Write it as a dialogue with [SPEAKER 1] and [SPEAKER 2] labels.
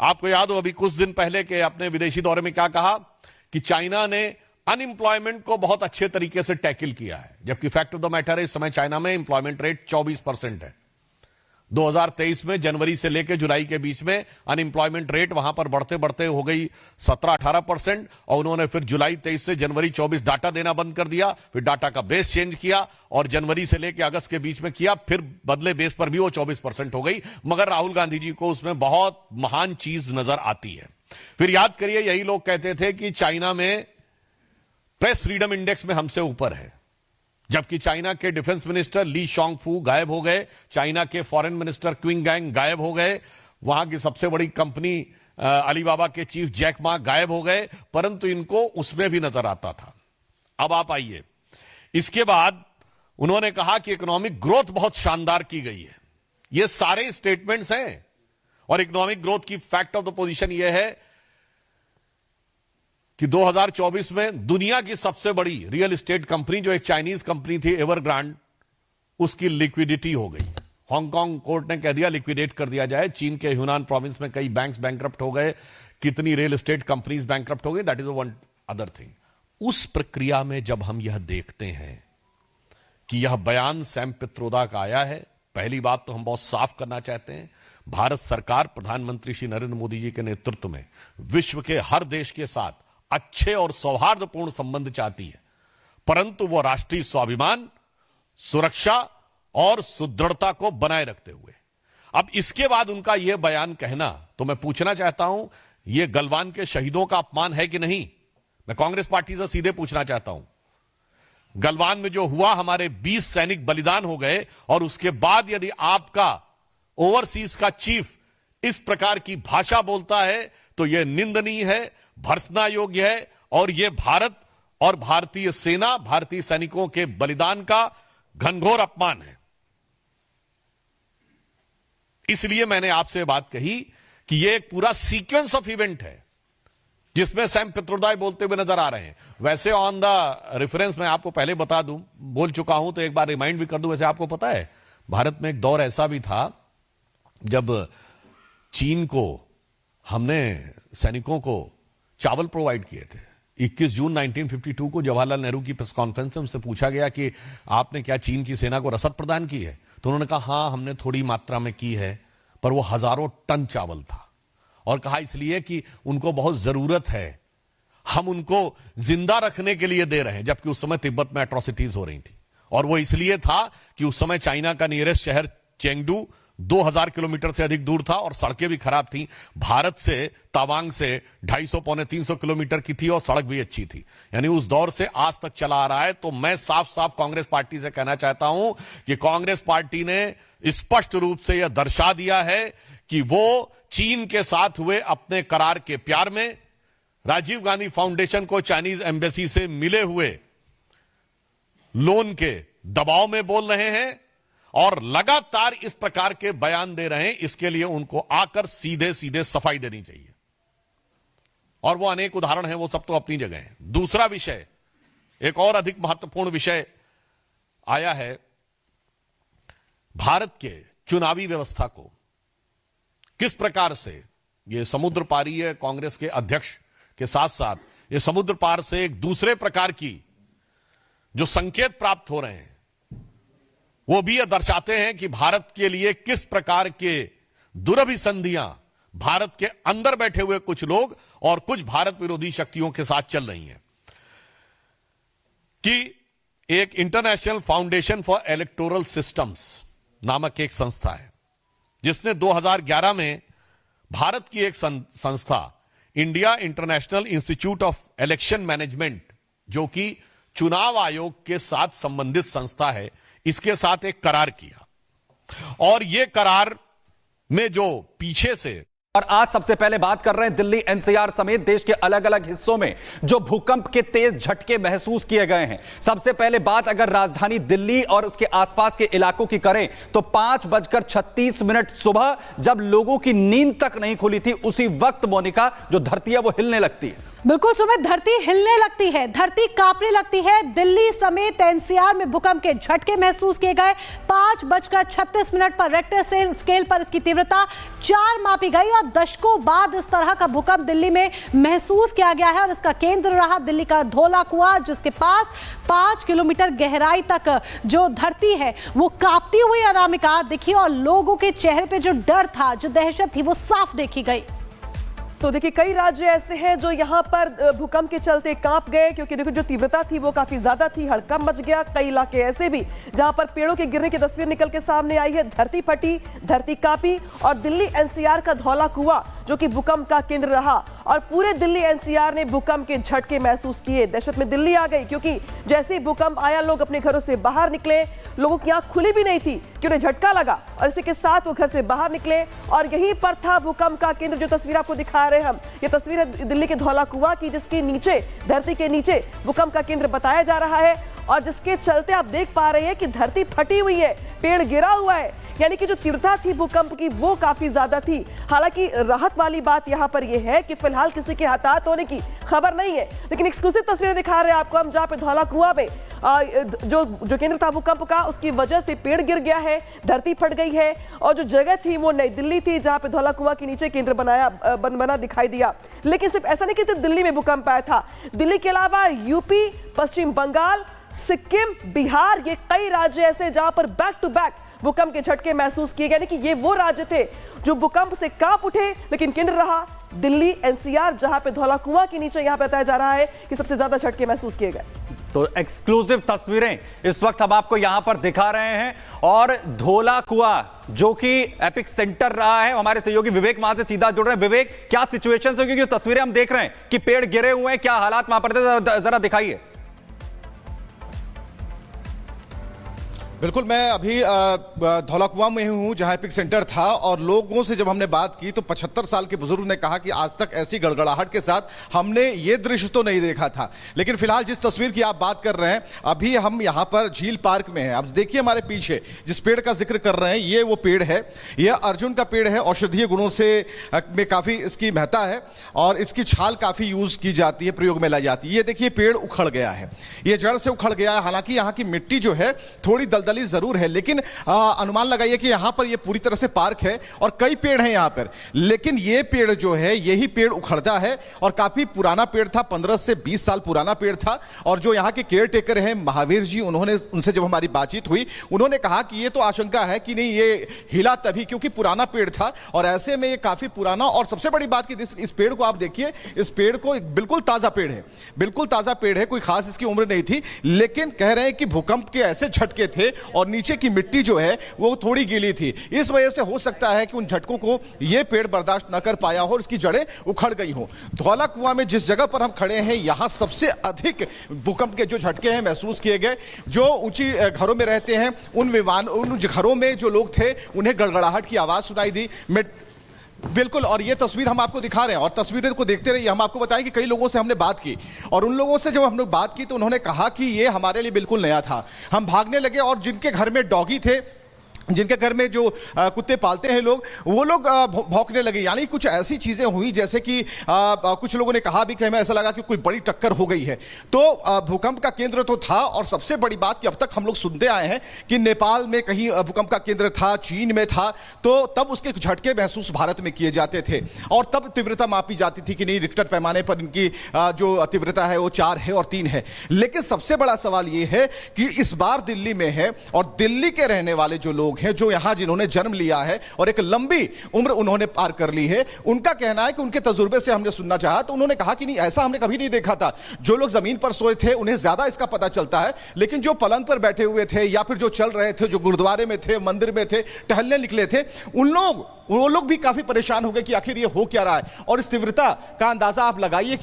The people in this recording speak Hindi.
[SPEAKER 1] आपको याद हो अभी कुछ दिन पहले के अपने विदेशी दौरे में क्या कहा कि चाइना ने अनएम्प्लॉयमेंट को बहुत अच्छे तरीके से टैकल किया है, जबकि फैक्ट ऑफ द मैटर है इस समय चाइना में एम्प्लॉयमेंट रेट 24% है। 2023 में जनवरी से लेकर जुलाई के बीच में अनएम्प्लॉयमेंट रेट वहां पर बढ़ते बढ़ते हो गई 17-18%, और उन्होंने फिर जुलाई 23 से जनवरी 24 डाटा देना बंद कर दिया, फिर डाटा का बेस चेंज किया और जनवरी से लेकर अगस्त के बीच में किया, फिर बदले बेस पर भी वो 24% हो गई। मगर राहुल गांधी जी को उसमें बहुत महान चीज नजर आती है। फिर याद करिए, यही लोग कहते थे कि चाइना में प्रेस फ्रीडम इंडेक्स में हमसे ऊपर है, जबकि चाइना के डिफेंस मिनिस्टर ली शॉन्गफू गायब हो गए, चाइना के फॉरेन मिनिस्टर क्विंग गैंग गायब हो गए, वहां की सबसे बड़ी कंपनी अलीबाबा के चीफ जैक मा गायब हो गए, परंतु इनको उसमें भी नजर आता था। अब आप आइए, इसके बाद उन्होंने कहा कि इकोनॉमिक ग्रोथ बहुत शानदार की गई है। ये सारे स्टेटमेंट्स हैं, और इकोनॉमिक ग्रोथ की फैक्ट ऑफ द पोजीशन यह है कि 2024 में दुनिया की सबसे बड़ी रियल एस्टेट कंपनी जो एक चाइनीज कंपनी थी एवरग्रांड, उसकी लिक्विडिटी हो गई। हांगकांग कोर्ट ने कह दिया लिक्विडेट कर दिया जाए। चीन के ह्यूनान प्रोविंस में कई बैंक्स बैंकरप्ट हो गए, कितनी रियल एस्टेट कंपनीज बैंकरप्ट हो गई, that is one other thing. उस प्रक्रिया में जब हम यह देखते हैं कि यह बयान सैम पित्रोदा का आया है, पहली बात तो हम बहुत साफ करना चाहते हैं, भारत सरकार प्रधानमंत्री श्री नरेंद्र मोदी जी के नेतृत्व में विश्व के हर देश के साथ अच्छे और सौहार्दपूर्ण संबंध चाहती है, परंतु वो राष्ट्रीय स्वाभिमान, सुरक्षा और सुदृढ़ता को बनाए रखते हुए। अब इसके बाद उनका यह बयान कहना, तो मैं पूछना चाहता हूं, यह गलवान के शहीदों का अपमान है कि नहीं? मैं कांग्रेस पार्टी से सीधे पूछना चाहता हूं। गलवान में जो हुआ, हमारे 20 सैनिक बलिदान हो गए, और उसके बाद यदि आपका ओवरसीज का चीफ इस प्रकार की भाषा बोलता है तो यह निंदनीय है, भर्त्सना योग्य है, और यह भारत और भारतीय सेना, भारतीय सैनिकों के बलिदान का घनघोर अपमान है। इसलिए मैंने आपसे बात कही कि यह एक पूरा सीक्वेंस ऑफ इवेंट है जिसमें सैम पित्रोदा बोलते हुए नजर आ रहे हैं। वैसे ऑन द रेफरेंस मैं आपको पहले बता दूं, बोल चुका हूं तो एक बार रिमाइंड भी कर दूं। वैसे आपको पता है, भारत में एक दौर ऐसा भी था जब चीन को हमने सैनिकों को चावल प्रोवाइड किए थे। 21 जून 1952 को जवाहरलाल नेहरू की प्रेस कॉन्फ्रेंस में उनसे पूछा गया कि आपने क्या चीन की सेना को रसद प्रदान की है, तो उन्होंने कहा हां हमने थोड़ी मात्रा में की है, पर वो हजारों टन चावल था, और कहा इसलिए कि उनको बहुत जरूरत है, हम उनको जिंदा रखने के लिए दे रहे हैं। जबकि उस समय तिब्बत में एट्रोसिटीज हो रही थी, और वो इसलिए था कि उस समय चाइना का नियरेस्ट शहर चेंगडू 2000 किलोमीटर से अधिक दूर था, और सड़कें भी खराब थी। भारत से तवांग से 250-300 किलोमीटर की थी, और सड़क भी अच्छी थी। यानी उस दौर से आज तक चला आ रहा है। तो मैं साफ साफ कांग्रेस पार्टी से कहना चाहता हूं कि कांग्रेस पार्टी ने स्पष्ट रूप से यह दर्शा दिया है कि वो चीन के साथ हुए अपने करार के प्यार में, राजीव गांधी फाउंडेशन को चाइनीज एम्बेसी से मिले हुए लोन के दबाव में बोल रहे हैं, और लगातार इस प्रकार के बयान दे रहे हैं। इसके लिए उनको आकर सीधे सीधे सफाई देनी चाहिए, और वो अनेक उदाहरण हैं, वो सब तो अपनी जगह हैं। दूसरा विषय, एक और अधिक महत्वपूर्ण विषय आया है, भारत के चुनावी व्यवस्था को किस प्रकार से ये समुद्र पारी है कांग्रेस के अध्यक्ष के साथ साथ ये समुद्र पार से एक दूसरे प्रकार की जो संकेत प्राप्त हो रहे हैं, वो भी यह दर्शाते हैं कि भारत के लिए किस प्रकार के दुरभिसंधियां भारत के अंदर बैठे हुए कुछ लोग और कुछ भारत विरोधी शक्तियों के साथ चल रही हैं। कि एक international foundation for electoral systems नामक एक संस्था है, जिसने 2011 में भारत की एक संस्था India international institute of election management, जो कि चुनाव आयोग के साथ संबंधित संस्था है, इसके साथ एक करार किया। और यह करार में जो पीछे से,
[SPEAKER 2] और आज सबसे पहले बात कर रहे हैं दिल्ली एनसीआर समेत देश के अलग अलग हिस्सों में जो भूकंप के तेज झटके महसूस किए गए हैं। सबसे पहले बात अगर राजधानी दिल्ली और उसके आसपास के इलाकों की करें तो 5:36 सुबह, जब लोगों की नींद तक नहीं खुली थी, उसी वक्त मोनिका जो धरती है वो हिलने लगती है।
[SPEAKER 3] बिल्कुल सुमित, धरती हिलने लगती है, धरती कांपने लगती है। दिल्ली समेत एनसीआर में भूकंप के झटके महसूस किए गए। 5:36 पर रेक्टर स्केल पर इसकी तीव्रता 4 मापी गई और दशकों बाद इस तरह का भूकंप दिल्ली में महसूस किया गया है। और इसका केंद्र रहा दिल्ली का धौला कुआं, जिसके पास 5 किलोमीटर गहराई तक जो धरती है वो कांपती हुई अनामिका दिखी और लोगों के चेहरे पे जो डर था, जो दहशत थी, वो साफ देखी गई।
[SPEAKER 4] तो देखिए, कई राज्य ऐसे हैं जो यहाँ पर भूकंप के चलते कांप गए, क्योंकि देखो जो तीव्रता थी वो काफी ज्यादा थी, हड़कंप मच गया। कई इलाके ऐसे भी जहां पर पेड़ों के गिरने की तस्वीर निकल के सामने आई है, धरती फटी, धरती कांपी। और दिल्ली एनसीआर का धौला कुआं जो कि भूकंप का केंद्र रहा, और पूरे दिल्ली एनसीआर ने भूकंप के झटके महसूस किए। दहशत में दिल्ली आ गई, क्योंकि जैसे ही भूकंप आया लोग अपने घरों से बाहर निकले। लोगों की आंख खुली भी नहीं थी कि उन्हें झटका लगा, और इसी के साथ वो घर से बाहर निकले। और यहीं पर था भूकंप का केंद्र। जो तस्वीर आपको दिखा रहे हैं हम, ये तस्वीर है दिल्ली के धौला कुआं की, जिसके नीचे, धरती के नीचे भूकंप का केंद्र बताया जा रहा है। और जिसके चलते आप देख पा रहे हैं कि धरती फटी हुई है, पेड़ गिरा हुआ है, यानी कि जो तीव्रता थी भूकंप की वो काफी ज्यादा थी। हालांकि राहत वाली बात यहां पर यह है कि फिलहाल किसी के हताहत होने की खबर नहीं है, लेकिन एक्सक्लूसिव तस्वीरें दिखा रहे हैं आपको हम, जहां पे धौला कुआं में जो केंद्र था भूकंप का, उसकी वजह से पेड़ गिर गया है, धरती फट गई है। और जो जगह थी वो नई दिल्ली थी, जहां पे धौला कुआं के नीचे केंद्र बना दिखाई दिया। लेकिन सिर्फ ऐसा नहीं कि सिर्फ दिल्ली में भूकंप आया था, दिल्ली के अलावा यूपी, पश्चिम बंगाल, सिक्किम, बिहार, ये कई राज्य ऐसे जहां पर बैक टू बैक भूकंप के झटके महसूस किए गए। यानी कि ये वो राज्य थे जो भूकंप से कांप उठे, लेकिन केंद्र रहा दिल्ली एनसीआर, जहां पे धौला कुआं के नीचे यहां बताया जा रहा है कि सबसे ज्यादा झटके महसूस किए गए।
[SPEAKER 2] तो एक्सक्लूसिव तस्वीरें इस वक्त हम आपको यहां पर दिखा रहे हैं। और धौला कुआं जो कि एपिक सेंटर रहा है, हमारे सहयोगी विवेक वहां से सीधा जुड़ रहे हैं। विवेक, क्या सिचुएशन है, क्योंकि तस्वीरें हम देख रहे हैं कि पेड़ गिरे हुए हैं, क्या हालात वहां पर थे, जरा दिखाइए।
[SPEAKER 5] बिल्कुल, मैं अभी धौला कुआं में हूं जहां एपिक सेंटर था, और लोगों से जब हमने बात की तो 75 साल के बुजुर्ग ने कहा कि आज तक ऐसी गड़गड़ाहट के साथ हमने ये दृश्य तो नहीं देखा था। लेकिन फिलहाल जिस तस्वीर की आप बात कर रहे हैं, अभी हम यहां पर झील पार्क में हैं। अब देखिए हमारे पीछे जिस पेड़ का जिक्र कर रहे हैं, ये वो पेड़ है, यह अर्जुन का पेड़ है। औषधीय गुणों से में काफी इसकी महत्ता है और इसकी छाल काफी यूज की जाती है, प्रयोग में लाई जाती है। ये देखिए पेड़ उखड़ गया है, ये जड़ से उखड़ गया है। हालांकि यहाँ की मिट्टी जो है थोड़ी दलदली जरूर है, लेकिन अनुमान लगाइए कि यहां पर ये पूरी तरह से पार्क है और कई पेड़ हैं यहां पर। लेकिन ये पेड़ जो है, यही पेड़ उखड़ता है और काफी पुराना पेड़ था, 15 से 20 साल पुराना पेड़ था। और जो यहां के केयर टेकर हैं महावीर जी, उनसे जब हमारी बातचीत हुई, उन्होंने कहा कि ये तो आशंका है कि नहीं, ये हिला तभी क्योंकि पुराना पेड़ था, और ऐसे में ये काफी पुराना। और सबसे बड़ी बात कि इस पेड़ को आप देखिए, इस पेड़ को बिल्कुल ताजा पेड़ है, बिल्कुल ताजा पेड़ है, कोई खास इसकी उम्र नहीं थी। लेकिन कह रहे हैं कि भूकंप के ऐसे झटके थे और नीचे की मिट्टी जो है वो थोड़ी गीली थी, इस वजह से हो सकता है कि उन झटकों को ये पेड़ बर्दाश्त न कर पाया हो और इसकी जड़ें उखड़ गई हो। धौला कुआं में जिस जगह पर हम खड़े हैं, यहां सबसे अधिक भूकंप के जो झटके हैं महसूस किए गए। जो ऊंची घरों में रहते हैं उन घरों में जो लोग थे, उन्हें गड़गड़ाहट की आवाज सुनाई दी। बिल्कुल, और ये तस्वीर हम आपको दिखा रहे हैं और तस्वीरें को देखते रहिए। हम आपको बताएं कि कई लोगों से हमने बात की, और उन लोगों से जब हम लोग बात की तो उन्होंने कहा कि ये हमारे लिए बिल्कुल नया था। हम भागने लगे, और जिनके घर में डॉगी थे, जिनके घर में जो कुत्ते पालते हैं लोग, वो लोग भौंकने लगे। यानी कुछ ऐसी चीजें हुई जैसे कि कुछ लोगों ने कहा भी कि हमें ऐसा लगा कि कोई बड़ी टक्कर हो गई है। तो भूकंप का केंद्र तो था, और सबसे बड़ी बात कि अब तक हम लोग सुनते आए हैं कि नेपाल में कहीं भूकंप का केंद्र था, चीन में था, तो तब उसके झटके महसूस भारत में किए जाते थे, और तब तीव्रता मापी जाती थी कि नहीं, रिक्टर पैमाने पर इनकी जो तीव्रता है वो 4 है और 3 है। लेकिन सबसे बड़ा सवाल ये है कि इस बार दिल्ली में है, और दिल्ली के रहने वाले जो लोग हैं, जो यहां जिन्होंने जन्म लिया है और एक लंबी उम्र उन्होंने पार कर ली है, उनका कहना है कि उनके तजुर्बे से हमने सुनना चाहा तो उन्होंने कहा कि नहीं, ऐसा हमने कभी नहीं देखा था। जो लोग जमीन पर सोए थे उन्हें ज्यादा इसका पता चलता है, लेकिन जो पलंग पर बैठे हुए थे या फिर जो चल रहे थे, जो गुरुद्वारे में थे, मंदिर में थे, टहलने निकले थे, वो लोग भी काफी परेशान हो गए कि आखिर ये हो क्या रहा है। और इस तीव्रता का अंदाजा आप लगाइए कि